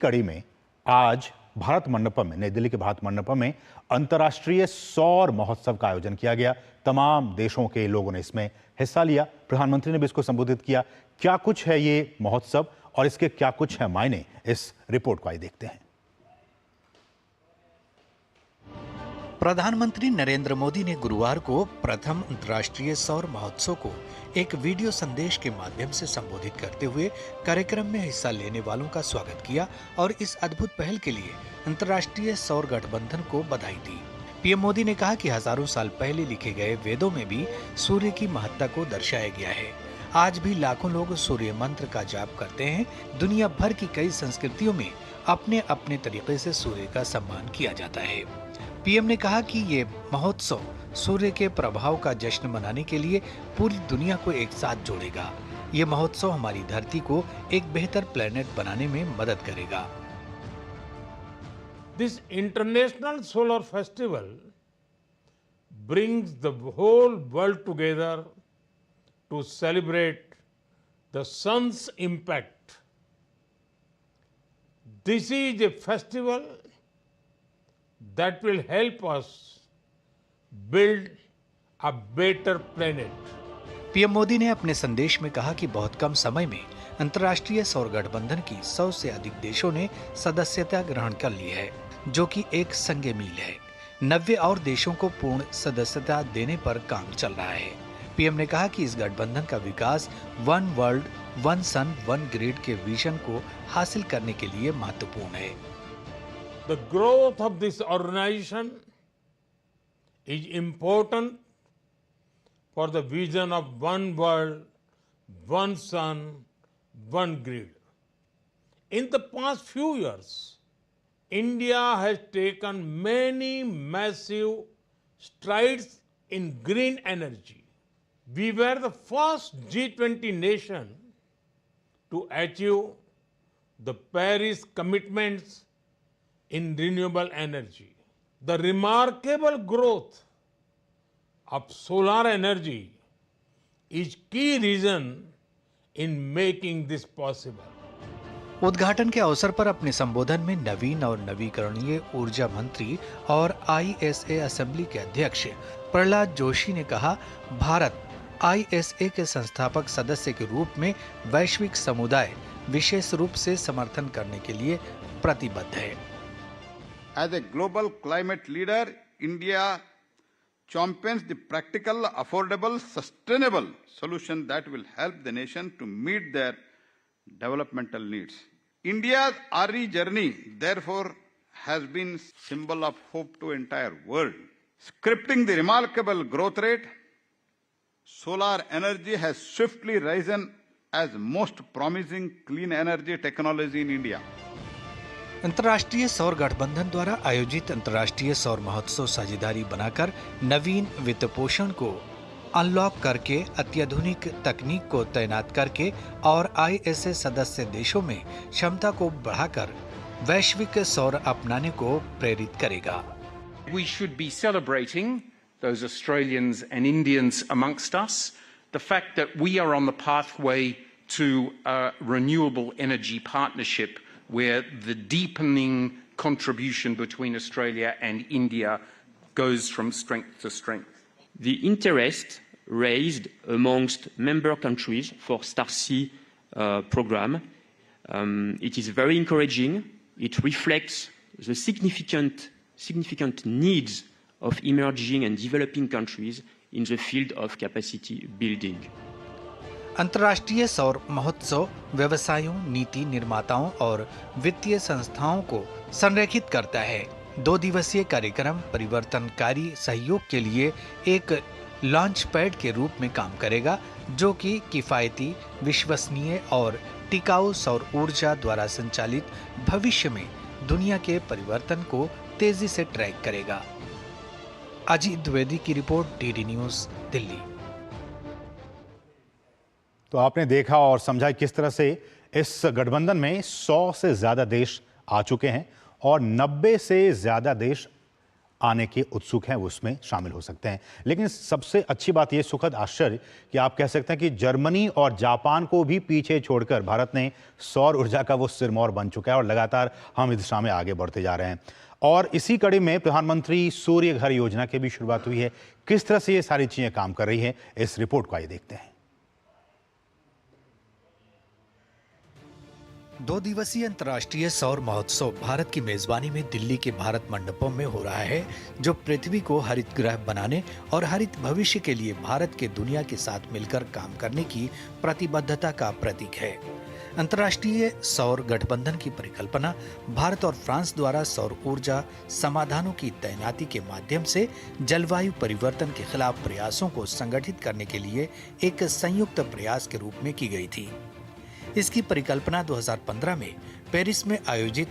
कड़ी में आज भारत मंडपम में, नई दिल्ली के भारत मंडपम में अंतर्राष्ट्रीय सौर महोत्सव का आयोजन किया गया। तमाम देशों के लोगों ने इसमें हिस्सा लिया। प्रधानमंत्री ने भी इसको संबोधित किया। क्या कुछ है ये महोत्सव और इसके क्या कुछ है मायने, इस रिपोर्ट को आइए देखते हैं। प्रधानमंत्री नरेंद्र मोदी ने गुरुवार को प्रथम अंतर्राष्ट्रीय सौर महोत्सव को एक वीडियो संदेश के माध्यम से संबोधित करते हुए कार्यक्रम में हिस्सा लेने वालों का स्वागत किया और इस अद्भुत पहल के लिए अंतर्राष्ट्रीय सौर गठबंधन को बधाई दी। पीएम मोदी ने कहा कि हजारों साल पहले लिखे गए वेदों में भी सूर्य की महत्ता को दर्शाया गया है। आज भी लाखों लोग सूर्य मंत्र का जाप करते हैं। दुनिया भर की कई संस्कृतियों में अपने अपने तरीके से सूर्य का सम्मान किया जाता है। पीएम ने कहा कि ये महोत्सव सूर्य के प्रभाव का जश्न मनाने के लिए पूरी दुनिया को एक साथ जोड़ेगा। ये महोत्सव हमारी धरती को एक बेहतर प्लेनेट बनाने में मदद करेगा। This international solar festival brings the whole world together to celebrate the sun's impact. This is a festival that will help us build a better planet. PM Modi ने अपने संदेश में कहा कि बहुत कम समय में अंतर्राष्ट्रीय सौर गठबंधन की 100 से अधिक देशों ने सदस्यता ग्रहण कर ली है, जो कि एक संगे मील है। 90 और देशों को पूर्ण सदस्यता देने पर काम चल रहा है। पीएम ने कहा कि इस गठबंधन का विकास one world one sun one grid के विजन को हासिल करने के लिए महत्वपूर्ण है। The growth of this organization is important for the vision of one world, one sun, one grid. In the past few years, India has taken many massive strides in green energy. We were the first G20 nation to achieve the Paris commitments in renewable energy. The remarkable growth of solar energy is key reason in making this possible. उद्घाटन के अवसर पर अपने संबोधन में नवीन और नवीकरणीय ऊर्जा मंत्री और आईएसए असेंबली के अध्यक्ष प्रहलाद जोशी ने कहा, भारत आईएसए के संस्थापक सदस्य के रूप में वैश्विक समुदाय विशेष रूप से समर्थन करने के लिए प्रतिबद्ध है। As a global climate leader, India champions the practical, affordable, sustainable solution that will help the nation to meet their developmental needs. India's RE journey, therefore, has been symbol of hope to entire world. Scripting the remarkable growth rate, solar energy has swiftly risen as most promising clean energy technology in India. अंतर्राष्ट्रीय सौर गठबंधन द्वारा आयोजित अंतर्राष्ट्रीय सौर महोत्सव साझेदारी बनाकर नवीन वित्त पोषण को अनलॉक करके अत्याधुनिक तकनीक को तैनात करके और आईएसए सदस्य देशों में क्षमता को बढ़ाकर वैश्विक सौर अपनाने को प्रेरित करेगा। We should be celebrating those Australians and Indians amongst us, the fact that we are on the pathway to a renewable energy partnership where the deepening contribution between Australia and India goes from strength to strength. The interest raised amongst member countries for StarSea program, it is very encouraging. It reflects the significant needs of emerging and developing countries in the field of capacity building. अंतर्राष्ट्रीय सौर महोत्सव व्यवसायों, नीति निर्माताओं और वित्तीय संस्थाओं को संरेखित करता है। 2 दिवसीय कार्यक्रम परिवर्तनकारी सहयोग के लिए एक लॉन्च पैड के रूप में काम करेगा, जो कि किफायती, विश्वसनीय और टिकाऊ सौर ऊर्जा द्वारा संचालित भविष्य में दुनिया के परिवर्तन को तेजी से ट्रैक करेगा। अजीत द्विवेदी की रिपोर्ट, डीडी न्यूज़, दिल्ली। तो आपने देखा और समझा किस तरह से इस गठबंधन में 100 से ज्यादा देश आ चुके हैं और 90 से ज्यादा देश आने के उत्सुक हैं वो उसमें शामिल हो सकते हैं। लेकिन सबसे अच्छी बात यह सुखद आश्चर्य कि आप कह सकते हैं कि जर्मनी और जापान को भी पीछे छोड़कर भारत ने सौर ऊर्जा का वो सिरमौर बन चुका है और लगातार हम इस दिशा में आगे बढ़ते जा रहे हैं। और इसी कड़ी में प्रधानमंत्री सूर्य घर योजना की भी शुरुआत हुई है। किस तरह से ये सारी चीजें काम कर रही है, इस रिपोर्ट को आइए देखते हैं। 2 दिवसीय अंतर्राष्ट्रीय सौर महोत्सव भारत की मेजबानी में दिल्ली के भारत मंडपम में हो रहा है, जो पृथ्वी को हरित ग्रह बनाने और हरित भविष्य के लिए भारत के दुनिया के साथ मिलकर काम करने की प्रतिबद्धता का प्रतीक है। अंतर्राष्ट्रीय सौर गठबंधन की परिकल्पना भारत और फ्रांस द्वारा सौर ऊर्जा समाधानों की तैनाती के माध्यम से जलवायु परिवर्तन के खिलाफ प्रयासों को संगठित करने के लिए एक संयुक्त प्रयास के रूप में की गई थी। इसकी परिकल्पना 2015 में पेरिस में आयोजित